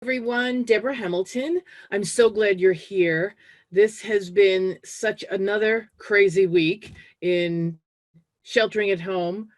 everyone. Deborah Hamilton. I'm so glad you're here. This has been such another crazy week in sheltering at home,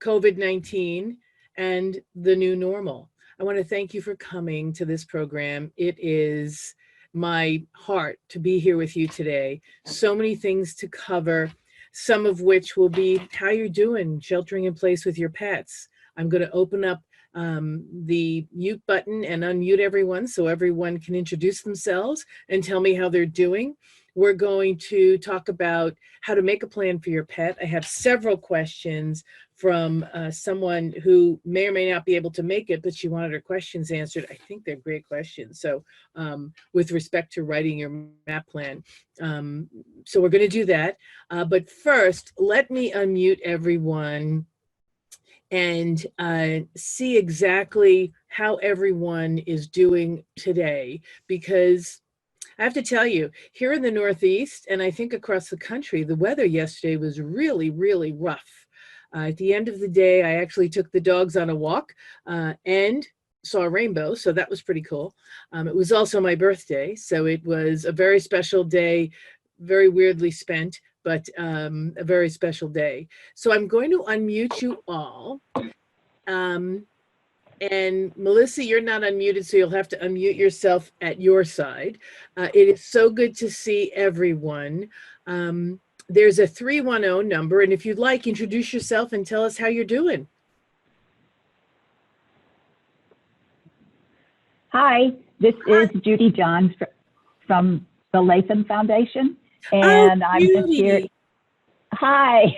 COVID 19, and the new normal. I want to thank you for coming to this program. It is my heart to be here with you today. So many things to cover, some of which will be how you're doing sheltering in place with your pets. I'm going to open up the mute button and unmute everyone so everyone can introduce themselves and tell me how they're doing. We're going to talk about how to make a plan for your pet. I have several questions from someone who may or may not be able to make it, but she wanted her questions answered. I think they're great questions. So with respect to writing your map plan. So we're going to do that. But first, let me unmute everyone and see exactly how everyone is doing today. Because I have to tell you, here in the Northeast, and I think across the country, the weather yesterday was really, really rough. At the end of the day, I actually took the dogs on a walk and saw a rainbow, so that was pretty cool. It was also my birthday, so it was a very special day, very weirdly spent, but a very special day. So I'm going to unmute you all. Um, and Melissa, you're not unmuted, so you'll have to unmute yourself at your side. It is so good to see everyone. There's a 310 number, and if you'd like, introduce yourself and tell us how you're doing. Hi, this is Judy Johns from the Latham Foundation, and I'm just here. Hi.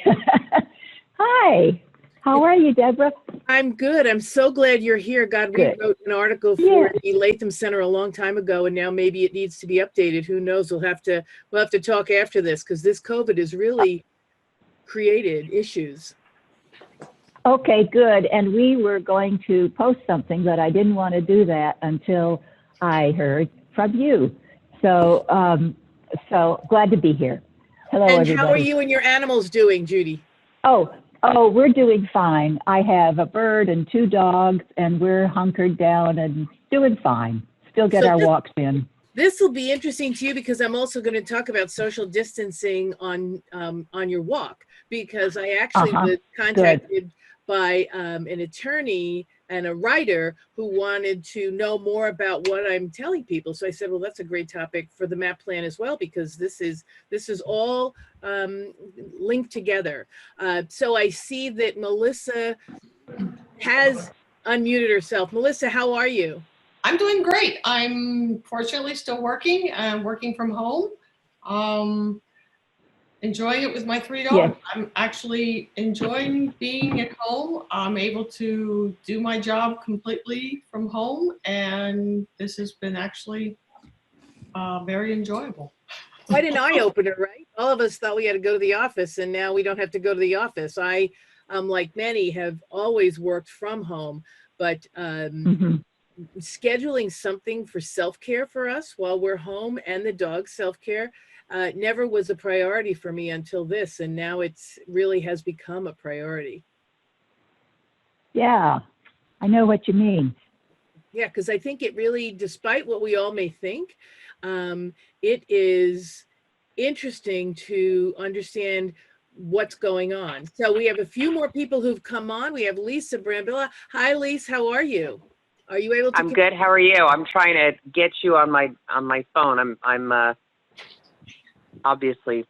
Hi. How are you, Deborah? I'm good. I'm so glad you're here. God, we wrote an article for the Latham Center a long time ago, and now maybe it needs to be updated. Who knows? We'll have to talk after this because this COVID has really created issues. Okay, good. And we were going to post something, but I didn't want to do that until I heard from you. So, so glad to be here. Hello, and everybody. How are you and your animals doing, Judy? Oh, we're doing fine. I have a bird and 2 dogs, and we're hunkered down and doing fine. Still get our walks in. This will be interesting to you because I'm also going to talk about social distancing on your walk, because I actually was contacted by an attorney and a writer who wanted to know more about what I'm telling people. So I said, well, that's a great topic for the map plan as well, because this is all linked together. So I see that Melissa has unmuted herself. Melissa, how are you? I'm doing great. I'm fortunately still working. I'm working from home. Enjoying it with my 3 dogs. Yes. I'm actually enjoying being at home. I'm able to do my job completely from home, and this has been actually very enjoyable. Quite an eye-opener, right? All of us thought we had to go to the office, and now we don't have to go to the office. I, like many, have always worked from home, but scheduling something for self-care for us while we're home and the dog's self-care never was a priority for me until this, and now it's really has become a priority. Yeah, I know what you mean. Yeah, because I think it really, despite what we all may think, it is interesting to understand what's going on. So we have a few more people who've come on. We have Lisa Brambilla. Hi, Lisa, how are you? Are you able to? I'm good. How are you? I'm trying to get you on my phone. I'm obviously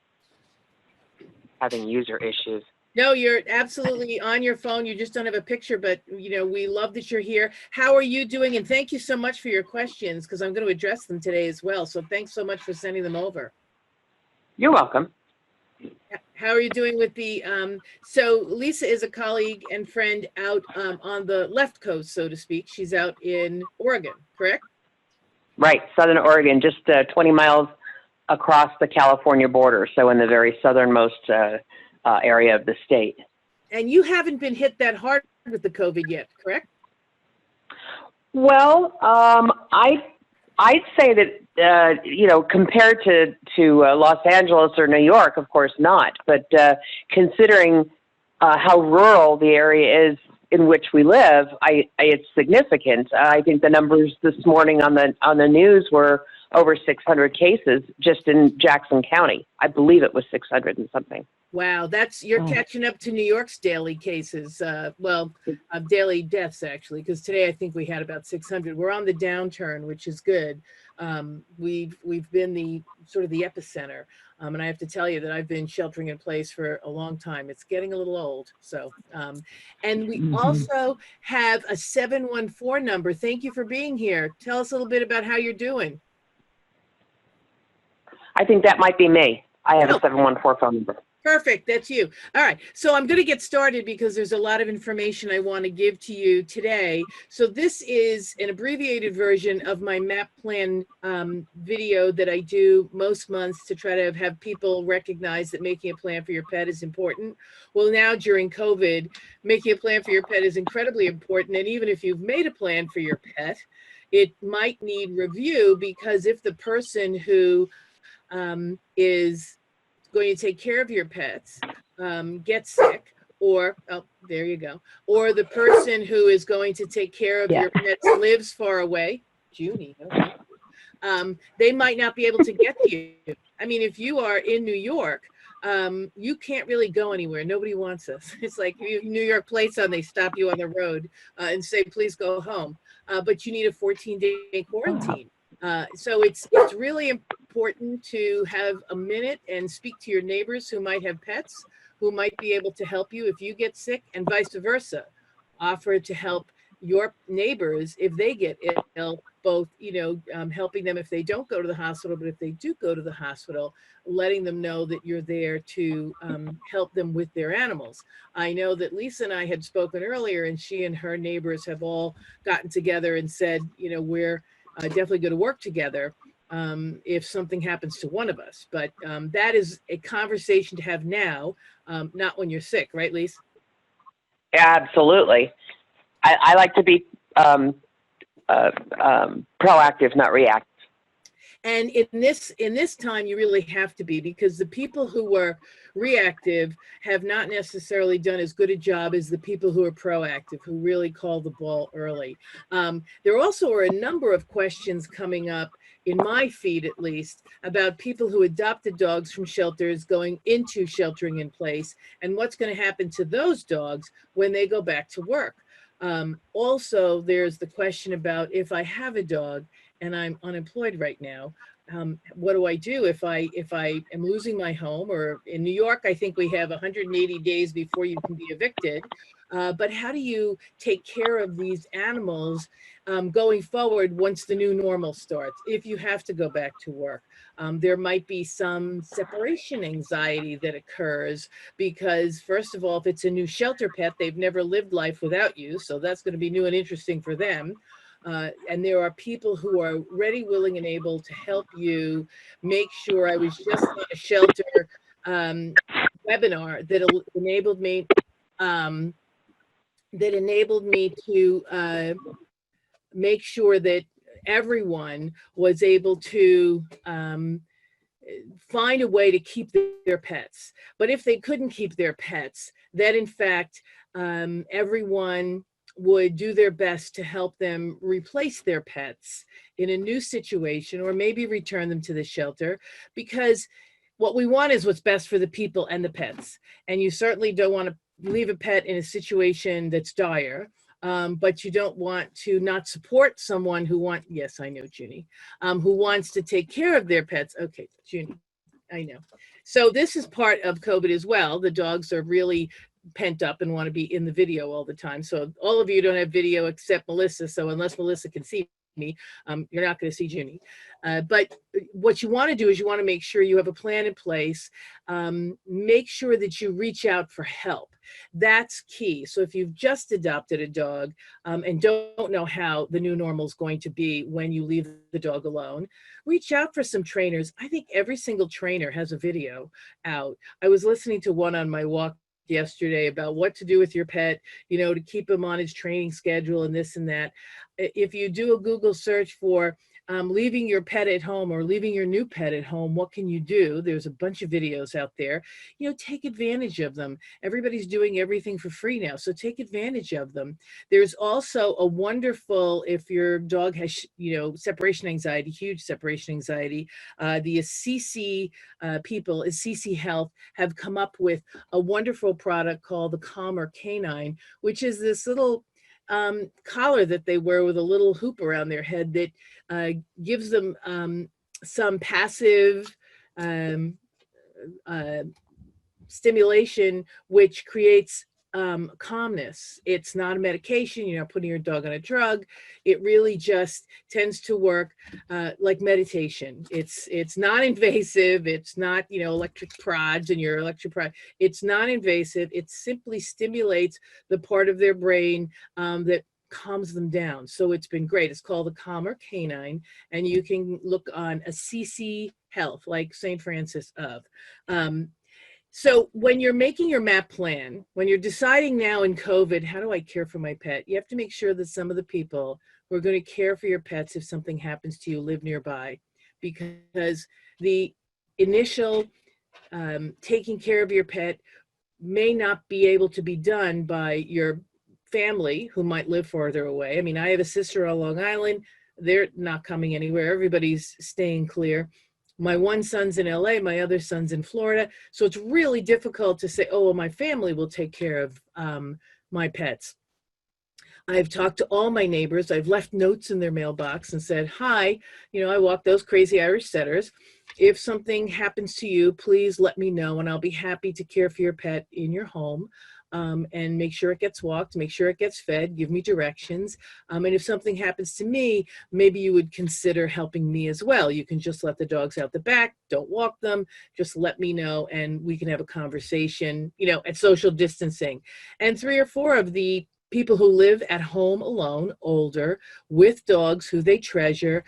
having user issues. No, you're absolutely on your phone. You just don't have a picture, but you know, we love that you're here. How are you doing? And thank you so much for your questions, because I'm going to address them today as well. So thanks so much for sending them over. You're welcome. How are you doing with the, so Lisa is a colleague and friend out on the left coast, so to speak. She's out in Oregon, correct? Right, Southern Oregon, just 20 miles across the California border, so in the very southernmost area of the state. And you haven't been hit that hard with the COVID yet, correct? Well, I'd say that, you know, compared to Los Angeles or New York, of course not, but considering how rural the area is in which we live, it's significant. I think the numbers this morning on the news were over 600 cases just in Jackson County. I believe it was 600 and something. Wow, you're Oh. catching up to New York's daily cases, daily deaths actually, because today I think we had about 600. We're on the downturn, which is good. We've been the sort of the epicenter, and I have to tell you that I've been sheltering in place for a long time. It's getting a little old. So, and we Mhm. also have a 714 number. Thank you for being here. Tell us a little bit about how you're doing. I think that might be me. I have Oh. a 714 phone number. Perfect, that's you. All right, so I'm going to get started because there's a lot of information I want to give to you today. So this is an abbreviated version of my MAP plan video that I do most months to try to have people recognize that making a plan for your pet is important. Well, now during COVID, making a plan for your pet is incredibly important. And even if you've made a plan for your pet, it might need review, because if the person who is going to take care of your pets gets sick, or there you go, or the person who is going to take care of Yeah. your pets lives far away, Junie, okay, they might not be able to get to you. I mean, if you are in New York, you can't really go anywhere. Nobody wants us. It's like you have New York plates on, they stop you on the road and say, please go home. But you need a 14-day quarantine. So it's really important to have a minute and speak to your neighbors who might have pets, who might be able to help you if you get sick, and vice versa. Offer to help your neighbors if they get ill, both, helping them if they don't go to the hospital, but if they do go to the hospital, letting them know that you're there to help them with their animals. I know that Lisa and I had spoken earlier, and she and her neighbors have all gotten together and said, we're definitely going to work together if something happens to one of us. But that is a conversation to have now, not when you're sick, right, Lisa? Absolutely. I like to be proactive, not reactive. And in this time, you really have to be, because the people who were reactive have not necessarily done as good a job as the people who are proactive, who really call the ball early. There also are a number of questions coming up, in my feed at least, about people who adopted dogs from shelters going into sheltering in place, and what's going to happen to those dogs when they go back to work. Also, there's the question about, if I have a dog and I'm unemployed right now, what do I do if I am losing my home? Or in New York, I think we have 180 days before you can be evicted. But how do you take care of these animals going forward once the new normal starts, if you have to go back to work? There might be some separation anxiety that occurs because, first of all, if it's a new shelter pet, they've never lived life without you. So that's going to be new and interesting for them. And there are people who are ready, willing, and able to help you make sure. I was just on a shelter webinar that enabled me to make sure that everyone was able to find a way to keep their pets. But if they couldn't keep their pets, then in fact, everyone would do their best to help them replace their pets in a new situation, or maybe return them to the shelter, because what we want is what's best for the people and the pets. And you certainly don't want to leave a pet in a situation that's dire, but you don't want to not support someone yes, I know, Junie, who wants to take care of their pets. Okay, Junie, I know. So this is part of COVID as well. The dogs are really pent up and want to be in the video all the time. So all of you don't have video except Melissa. So unless Melissa can see me, you're not going to see Junie. But what you want to do is you want to make sure you have a plan in place. Make sure that you reach out for help. That's key. So if you've just adopted a dog and don't know how the new normal is going to be when you leave the dog alone, reach out for some trainers. I think every single trainer has a video out. I was listening to one on my walk yesterday about what to do with your pet, to keep him on his training schedule and this and that. If you do a Google search for leaving your pet at home or leaving your new pet at home, what can you do? There's a bunch of videos out there. Take advantage of them. Everybody's doing everything for free now, so take advantage of them. There's also a wonderful, if your dog has, separation anxiety, huge separation anxiety, the Assisi people, Assisi Health, have come up with a wonderful product called the Calmer Canine, which is this little collar that they wear with a little hoop around their head that gives them some passive stimulation, which creates calmness. It's not a medication. You're not putting your dog on a drug. It really just tends to work like meditation. It's not invasive. It's not, electric prods and your electric prod. It's not invasive. It simply stimulates the part of their brain that calms them down. So it's been great. It's called the Calmer Canine, and you can look on Assisi Health, like St. Francis of. So when you're making your MAP plan, when you're deciding now in COVID, how do I care for my pet? You have to make sure that some of the people who are going to care for your pets if something happens to you live nearby, because the initial taking care of your pet may not be able to be done by your family who might live farther away. I mean, I have a sister on Long Island. They're not coming anywhere. Everybody's staying clear. My one son's in LA, my other son's in Florida. So it's really difficult to say, oh, well, my family will take care of my pets. I've talked to all my neighbors. I've left notes in their mailbox and said, hi, I walk those crazy Irish setters. If something happens to you, please let me know, and I'll be happy to care for your pet in your home. And make sure it gets walked, make sure it gets fed, give me directions. And if something happens to me, maybe you would consider helping me as well. You can just let the dogs out the back, don't walk them, just let me know, and we can have a conversation, at social distancing. And 3 or 4 of the people who live at home alone, older, with dogs who they treasure,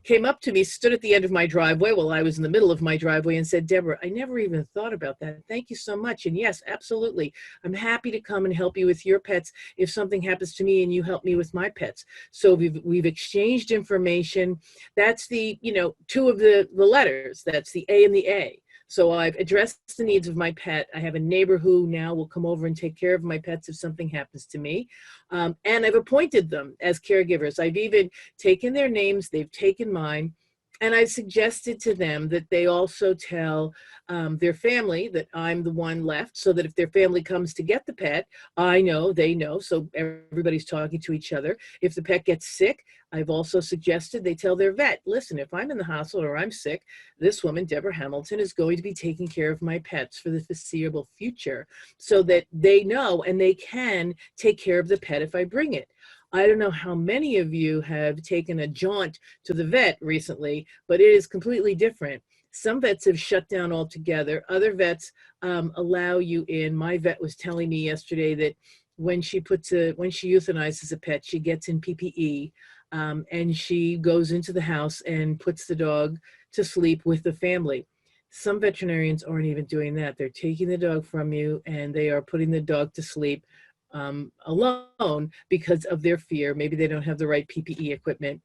came up to me, stood at the end of my driveway while I was in the middle of my driveway, and said, Deborah, I never even thought about that. Thank you so much. And yes, absolutely. I'm happy to come and help you with your pets if something happens to me and you help me with my pets. So we've exchanged information. That's the, 2 of the letters. That's the A and the A. So I've addressed the needs of my pet. I have a neighbor who now will come over and take care of my pets if something happens to me. And I've appointed them as caregivers. I've even taken their names, they've taken mine, and I've suggested to them that they also tell their family that I'm the one left, so that if their family comes to get the pet, I know, they know, so everybody's talking to each other. If the pet gets sick, I've also suggested they tell their vet, listen, if I'm in the hospital or I'm sick, this woman, Deborah Hamilton, is going to be taking care of my pets for the foreseeable future, so that they know and they can take care of the pet if I bring it. I don't know how many of you have taken a jaunt to the vet recently, but it is completely different. Some vets have shut down altogether. Other vets allow you in. My vet was telling me yesterday that when she euthanizes a pet, she gets in PPE and she goes into the house and puts the dog to sleep with the family. Some veterinarians aren't even doing that. They're taking the dog from you and they are putting the dog to sleep alone because of their fear. Maybe they don't have the right PPE equipment,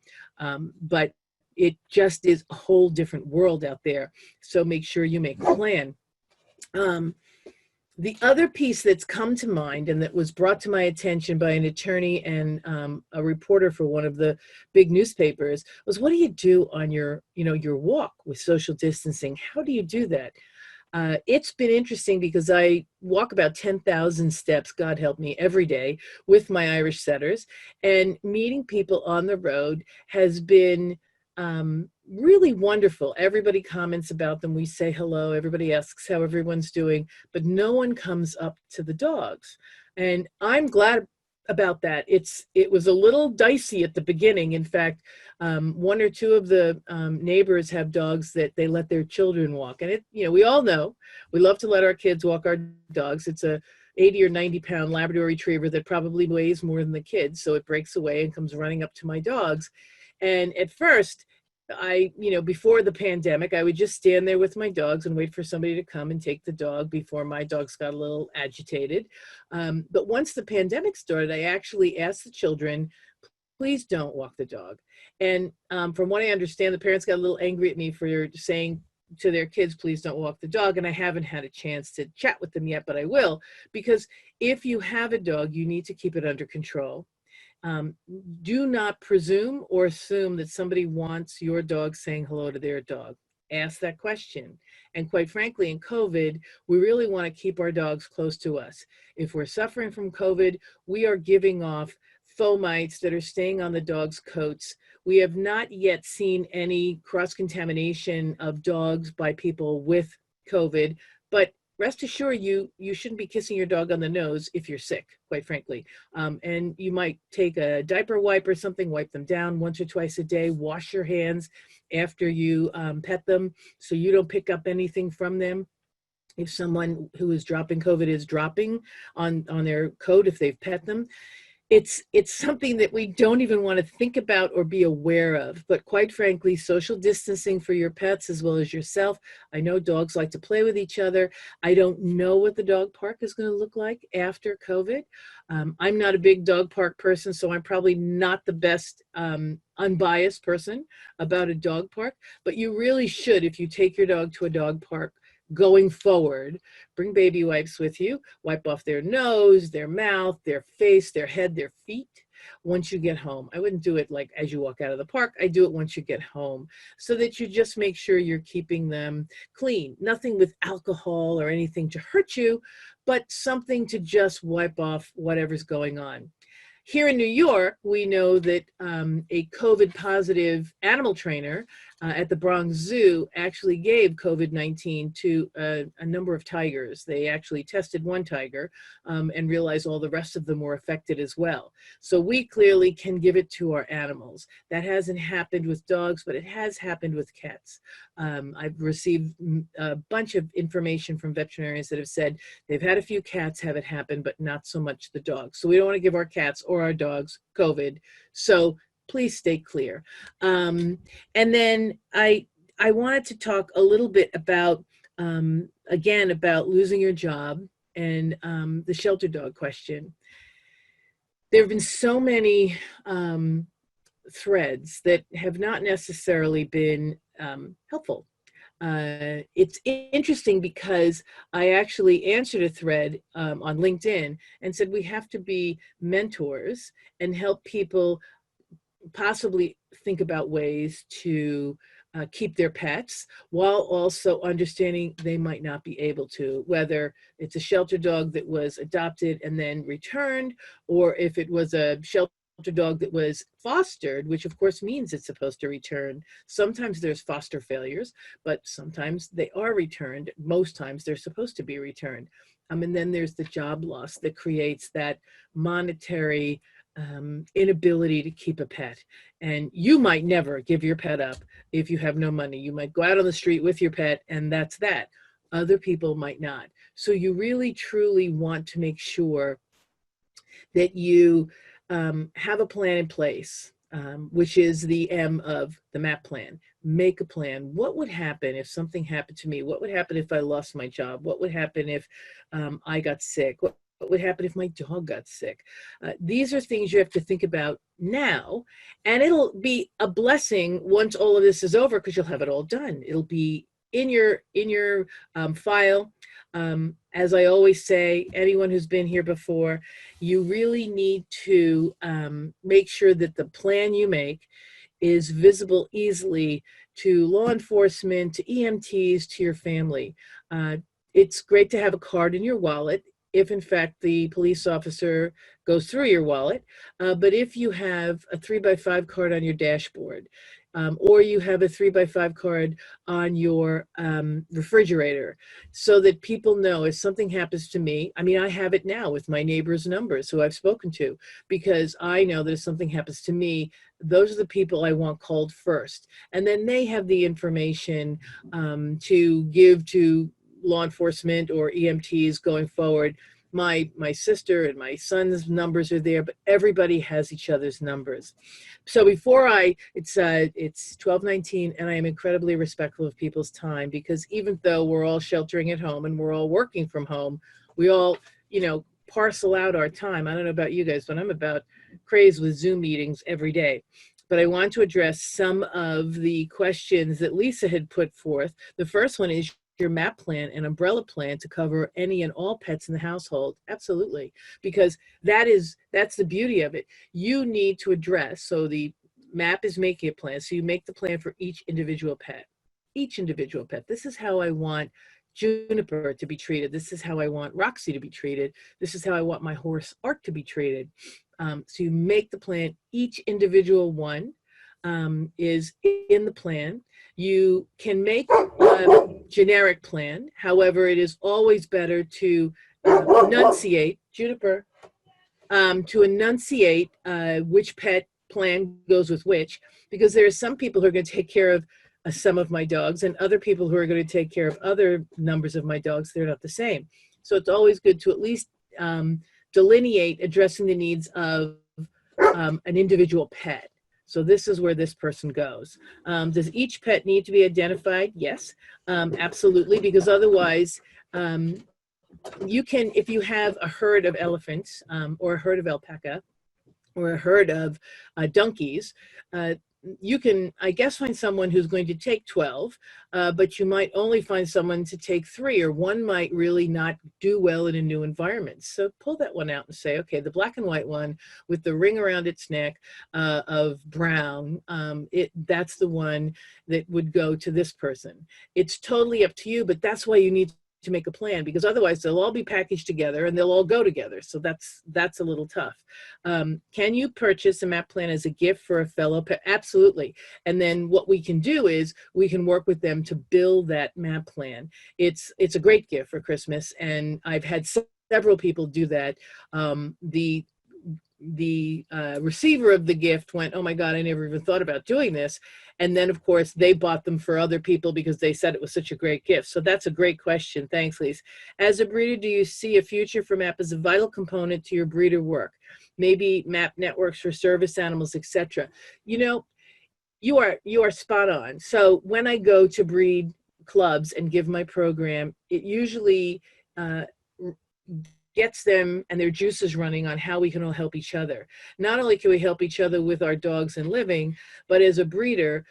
but it just is a whole different world out there. So make sure you make a plan. The other piece that's come to mind and that was brought to my attention by an attorney and a reporter for one of the big newspapers was, what do you do on your walk with social distancing? How do you do that? It's been interesting because I walk about 10,000 steps, God help me, every day with my Irish setters, and meeting people on the road has been really wonderful. Everybody comments about them. We say hello. Everybody asks how everyone's doing, but no one comes up to the dogs. And I'm glad about that. It was a little dicey at the beginning. In fact, 1 or 2 of the neighbors have dogs that they let their children walk. And we all know we love to let our kids walk our dogs. It's a 80 or 90 pound Labrador retriever that probably weighs more than the kids. So it breaks away and comes running up to my dogs. And at first, before the pandemic, I would just stand there with my dogs and wait for somebody to come and take the dog before my dogs got a little agitated. But once the pandemic started, I actually asked the children, please don't walk the dog. And from what I understand, the parents got a little angry at me for saying to their kids, please don't walk the dog. And I haven't had a chance to chat with them yet, but I will, because if you have a dog, you need to keep it under control. Do not presume or assume that somebody wants your dog saying hello to their dog. Ask that question. And quite frankly, in COVID, we really want to keep our dogs close to us. If we're suffering from COVID, we are giving off fomites that are staying on the dog's coats. We have not yet seen any cross-contamination of dogs by people with COVID, but rest assured you shouldn't be kissing your dog on the nose if you're sick, quite frankly. And you might take a diaper wipe or something, wipe them down once or twice a day, wash your hands after you pet them so you don't pick up anything from them. If someone who is dropping COVID is dropping on their coat, if they've pet them, it's something that we don't even want to think about or be aware of. But quite frankly, social distancing for your pets as well as yourself. I know dogs like to play with each other. I don't know what the dog park is going to look like after COVID. I'm not a big dog park person, so I'm probably not the best unbiased person about a dog park. But you really should, if you take your dog to a dog park, going forward, bring baby wipes with you, wipe off their nose, their mouth, their face, their head, their feet once you get home. I wouldn't do it like as you walk out of the park. I do it once you get home so that you just make sure you're keeping them clean. Nothing with alcohol or anything to hurt you, but something to just wipe off whatever's going on. Here in New York, we know that a COVID positive animal trainer at the Bronx Zoo actually gave COVID-19 to a number of tigers. They actually tested one tiger and realized all the rest of them were affected as well. So we clearly can give it to our animals. That hasn't happened with dogs, but it has happened with cats. I've received a bunch of information from veterinarians that have said they've had a few cats have it happen, but not so much the dogs. So we don't want to give our cats or our dogs COVID. So please stay clear. And then I wanted to talk a little bit about, again, about losing your job and the shelter dog question. There have been so many threads that have not necessarily been helpful. It's interesting because I actually answered a thread on LinkedIn and said we have to be mentors and help people possibly think about ways to keep their pets while also understanding they might not be able to, whether it's a shelter dog that was adopted and then returned, or if it was a shelter dog that was fostered, which of course means it's supposed to return. Sometimes there's foster failures, but sometimes they are returned. Most times they're supposed to be returned. And then there's the job loss that creates that monetary inability to keep a pet. And you might never give your pet up if you have no money. You might go out on the street with your pet and that's that. Other people might not. So you really truly want to make sure that you have a plan in place, which is the M of the MAP plan. Make a plan. What would happen if something happened to me? What would happen if I lost my job? What would happen if I got sick? What would happen if my dog got sick? These are things you have to think about now, and it'll be a blessing once all of this is over because you'll have it all done. It'll be in your file. As I always say, anyone who's been here before, you really need to make sure that the plan you make is visible easily to law enforcement, to EMTs, to your family. It's great to have a card in your wallet if in fact the police officer goes through your wallet, but if you have a 3x5 card on your dashboard, or you have a 3x5 card on your refrigerator, so that people know if something happens to me. I mean, I have it now with my neighbors' numbers who I've spoken to, because I know that if something happens to me, those are the people I want called first. And then they have the information to give to law enforcement or EMTs going forward. My sister and my son's numbers are there, but everybody has each other's numbers. So before it's 12:19, and I am incredibly respectful of people's time, because even though we're all sheltering at home and we're all working from home, we all, parcel out our time. I don't know about you guys, but I'm about crazed with Zoom meetings every day. But I want to address some of the questions that Lisa had put forth. The first one is your MAP plan and umbrella plan to cover any and all pets in the household. Absolutely, because that's the beauty of it. You need to address, so the MAP is making a plan. So you make the plan for each individual pet. Each individual pet. This is how I want Juniper to be treated. This is how I want Roxy to be treated. This is how I want my horse Art to be treated. So you make the plan. Each individual one is in the plan. You can make a generic plan. However, it is always better to enunciate, Juniper, to enunciate which pet plan goes with which, because there are some people who are going to take care of some of my dogs and other people who are going to take care of other numbers of my dogs. They're not the same. So it's always good to at least delineate addressing the needs of an individual pet. So this is where this person goes. Does each pet need to be identified? Yes, absolutely, because otherwise you can, if you have a herd of elephants or a herd of alpaca or a herd of donkeys, you can, I guess, find someone who's going to take 12, but you might only find someone to take 3, or one might really not do well in a new environment. So pull that one out and say, okay, the black and white one with the ring around its neck of brown, that's the one that would go to this person. It's totally up to you, but that's why you need to make a plan, because otherwise they'll all be packaged together and they'll all go together. So that's a little tough. Can you purchase a MAP plan as a gift for a fellow pet? Absolutely. And then what we can do is we can work with them to build that MAP plan. It's a great gift for Christmas, and I've had several people do that. The receiver of the gift went, oh my God, I never even thought about doing this. And then, of course, they bought them for other people because they said it was such a great gift. So that's a great question. Thanks, Lise. As a breeder, do you see a future for MAP as a vital component to your breeder work? Maybe MAP networks for service animals, etc. You know, you are spot on. So when I go to breed clubs and give my program, it usually gets them and their juices running on how we can all help each other. Not only can we help each other with our dogs and living, but as a breeder,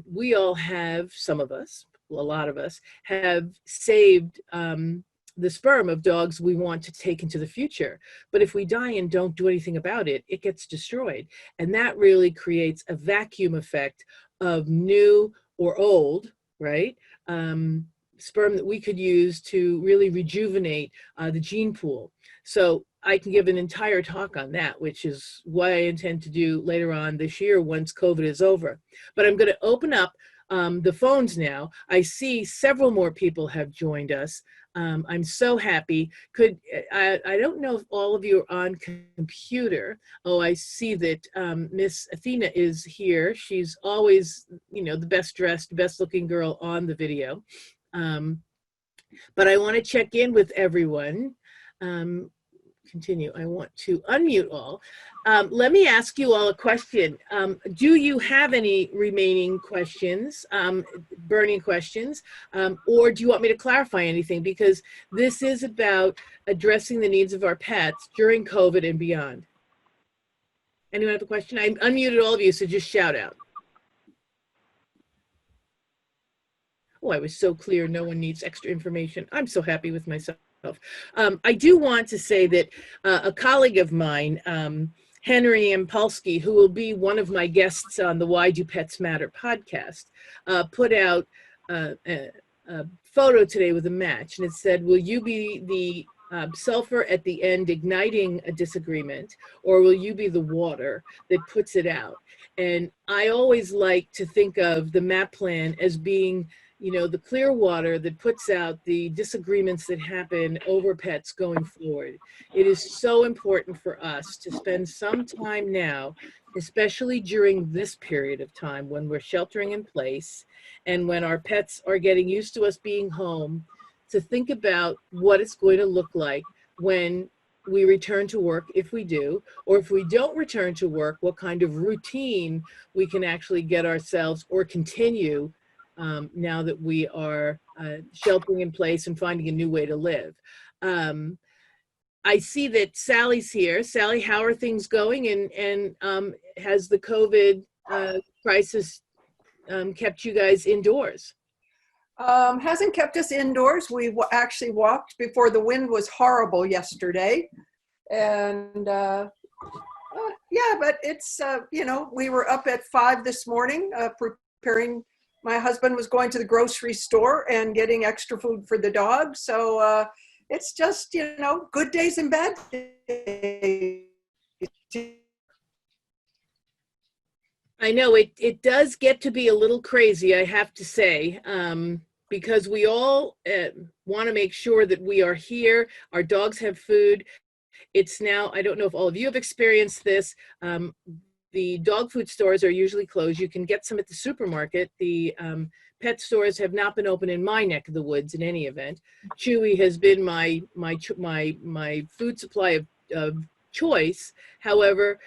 we all have, some of us, a lot of us, have saved the sperm of dogs we want to take into the future. But if we die and don't do anything about it, it gets destroyed. And that really creates a vacuum effect of new or old, right? Sperm that we could use to really rejuvenate the gene pool. So I can give an entire talk on that, which is what I intend to do later on this year once COVID is over. But I'm going to open up the phones now. I see several more people have joined us. I'm so happy. I don't know if all of you are on computer. Oh, I see that Miss Athena is here. She's always, the best dressed, best looking girl on the video. But I want to check in with everyone. Continue. I want to unmute all. Let me ask you all a question. Do you have any remaining questions, burning questions, or do you want me to clarify anything? Because this is about addressing the needs of our pets during COVID and beyond. Anyone have a question? I unmuted all of you, so just shout out. Oh, I was so clear. No one needs extra information. I'm so happy with myself. I do want to say that a colleague of mine, Henry Impulski, who will be one of my guests on the Why Do Pets Matter podcast, put out a photo today with a match, and it said, will you be the sulfur at the end igniting a disagreement, or will you be the water that puts it out? And I always like to think of the MAP plan as being the clear water that puts out the disagreements that happen over pets going forward. It is so important for us to spend some time now, especially during this period of time when we're sheltering in place and when our pets are getting used to us being home, to think about what it's going to look like when we return to work, if we do, or if we don't return to work, what kind of routine we can actually get ourselves or continue now that we are sheltering in place and finding a new way to live. I see that Sally's here. Sally, how are things going? And has the COVID crisis kept you guys indoors? Hasn't kept us indoors. We actually walked before the wind was horrible yesterday. And yeah, but it's, you know, we were up at 5 this morning preparing. My husband was going to the grocery store and getting extra food for the dog. So it's just, you know, good days and bad days. I know it does get to be a little crazy, I have to say, because we all want to make sure that we are here. Our dogs have food. It's now, I don't know if all of you have experienced this. The dog food stores are usually closed. You can get some at the supermarket. The pet stores have not been open in my neck of the woods in any event. Chewy has been my food supply of choice. However,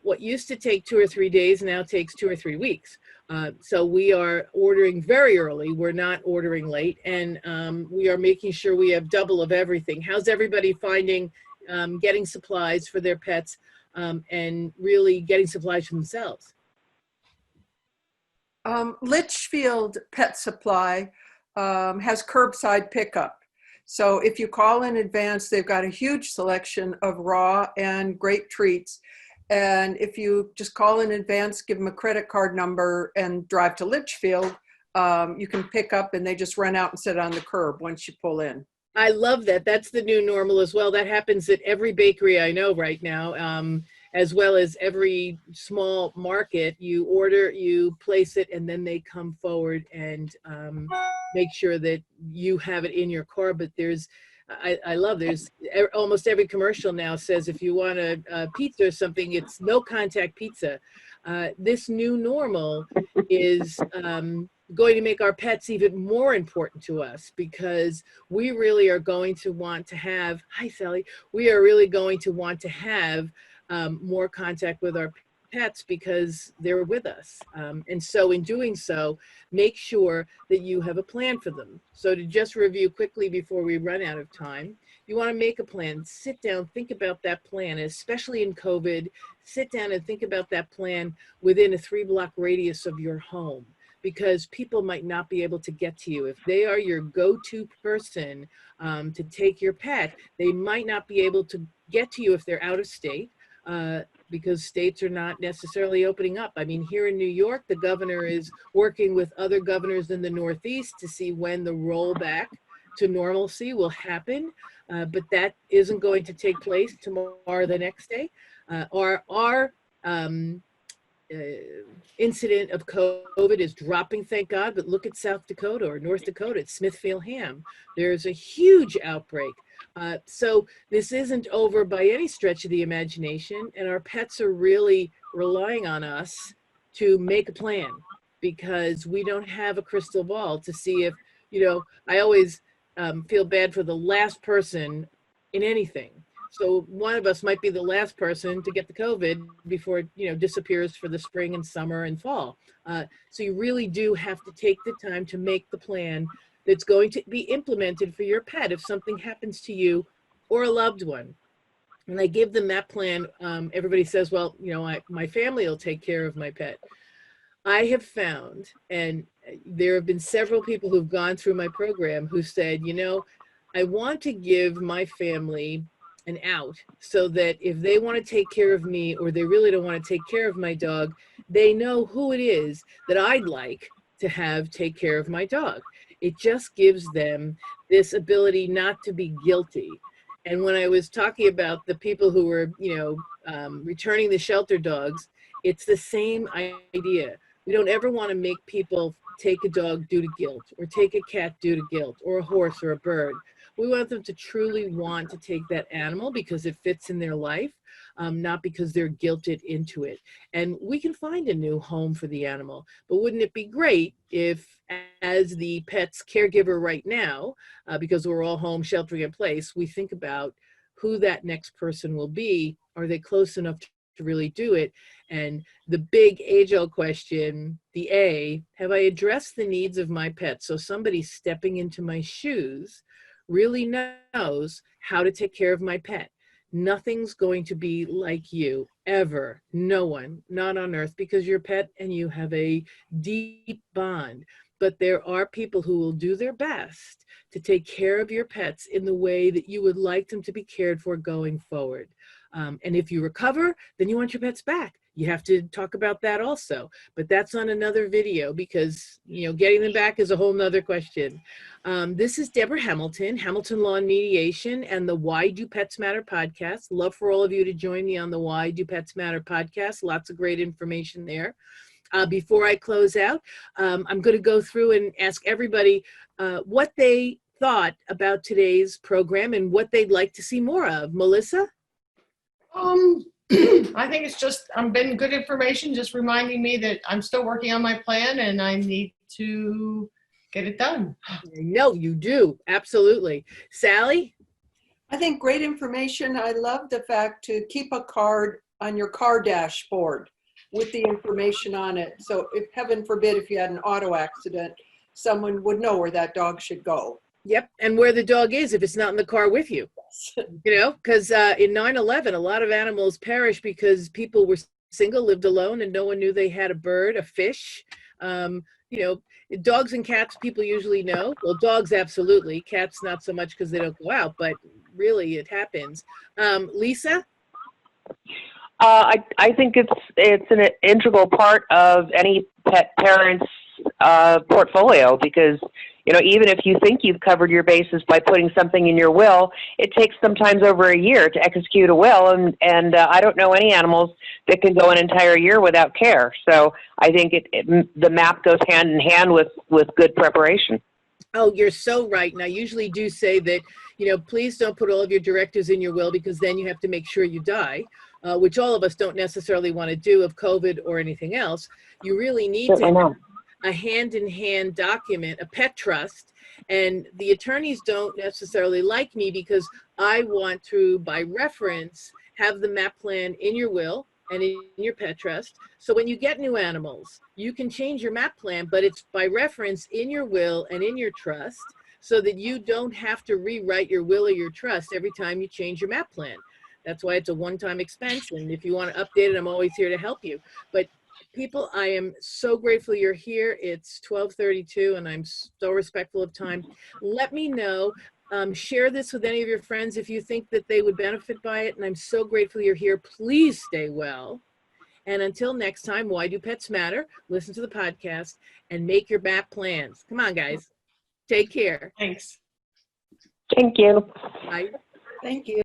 what used to take 2 or 3 days now takes 2 or 3 weeks. So we are ordering very early. We're not ordering late, and we are making sure we have double of everything. How's everybody finding getting supplies for their pets and really getting supplies for themselves? Litchfield Pet Supply has curbside pickup. So if you call in advance, they've got a huge selection of raw and great treats. And if you just call in advance, give them a credit card number and drive to Litchfield, you can pick up and they just run out and sit on the curb once you pull in. I love that. That's the new normal as well. That happens at every bakery I know right now, as well as every small market. You order, you place it, and then they come forward and make sure that you have it in your car. But I love, there's almost every commercial now says if you want a pizza or something, it's no contact pizza. This new normal is going to make our pets even more important to us, because we really are going to want to have, hi Sally, we are really going to want to have more contact with our pets because they're with us. And so in doing so, make sure that you have a plan for them. So to just review quickly before we run out of time, you want to make a plan, sit down, think about that plan, especially in COVID, sit down and think about that plan within a 3-block radius of your home, because people might not be able to get to you. If they are your go-to person to take your pet, they might not be able to get to you if they're out of state, because states are not necessarily opening up. I mean, here in New York, the governor is working with other governors in the Northeast to see when the rollback to normalcy will happen, but that isn't going to take place tomorrow or the next day. Our incident of COVID is dropping, thank God, but look at South Dakota or North Dakota, at Smithfield-Ham. There's a huge outbreak. So this isn't over by any stretch of the imagination, and our pets are really relying on us to make a plan, because we don't have a crystal ball to see if, you know, I always feel bad for the last person in anything. So one of us might be the last person to get the COVID before it, you know, disappears for the spring and summer and fall. So you really do have to take the time to make the plan that's going to be implemented for your pet if something happens to you or a loved one. And I give them that plan. Everybody says, well, you know, my family will take care of my pet. I have found, and there have been several people who've gone through my program who said, you know, I want to give my family an out so that if they want to take care of me or they really don't want to take care of my dog, they know who it is that I'd like to have take care of my dog. It just gives them this ability not to be guilty. And when I was talking about the people who were, you know, returning the shelter dogs, it's the same idea. We don't ever want to make people take a dog due to guilt, or take a cat due to guilt, or a horse or a bird. We want them to truly want to take that animal because it fits in their life, not because they're guilted into it. And we can find a new home for the animal, but wouldn't it be great if, as the pet's caregiver right now, because we're all home sheltering in place, we think about who that next person will be. Are they close enough to really do it? And the big age-old question, the A, have I addressed the needs of my pet? So somebody stepping into my shoes really knows how to take care of my pet. Nothing's going to be like you, ever. No one, not on earth, because you're a pet and you have a deep bond. But there are people who will do their best to take care of your pets in the way that you would like them to be cared for going forward. And if you recover, then you want your pets back. You have to talk about that also, but that's on another video because, you know, getting them back is a whole nother question. This is Deborah Hamilton, Hamilton Law and Mediation, and the Why Do Pets Matter podcast. Love for all of you to join me on the Why Do Pets Matter podcast. Lots of great information there. Before I close out, I'm going to go through and ask everybody what they thought about today's program and what they'd like to see more of. Melissa? I think it's just been good information, just reminding me that I'm still working on my plan and I need to get it done. No, you do. Absolutely. Sally? I think great information. I love the fact to keep a card on your car dashboard with the information on it. So if, heaven forbid, if you had an auto accident, someone would know where that dog should go. Yep. And where the dog is if it's not in the car with you. You know, because in 9/11, a lot of animals perished because people were single, lived alone, and no one knew they had a bird, a fish. You know, dogs and cats, people usually know. Well, dogs, absolutely. Cats, not so much because they don't go out, but really it happens. Lisa? I think it's an integral part of any pet parent's portfolio because, you know, even if you think you've covered your bases by putting something in your will, it takes sometimes over a year to execute a will, and I don't know any animals that can go an entire year without care. So I think the map goes hand in hand with good preparation. Oh, you're so right. And I usually do say that, you know, please don't put all of your directives in your will because then you have to make sure you die, which all of us don't necessarily want to do of COVID or anything else. You really need to have a hand-in-hand document, a pet trust, and the attorneys don't necessarily like me because I want to, by reference, have the map plan in your will and in your pet trust. So when you get new animals, you can change your map plan, but it's by reference in your will and in your trust so that you don't have to rewrite your will or your trust every time you change your map plan. That's why it's a one-time expense, and if you want to update it, I'm always here to help you. But people, I am so grateful you're here. It's 12:32 and I'm so respectful of time. Let me know, share this with any of your friends if you think that they would benefit by it. And I'm so grateful you're here. Please stay well. And until next time, Why Do Pets Matter? Listen to the podcast and make your map plans. Come on, guys. Take care. Thanks. Thank you. Bye. Thank you.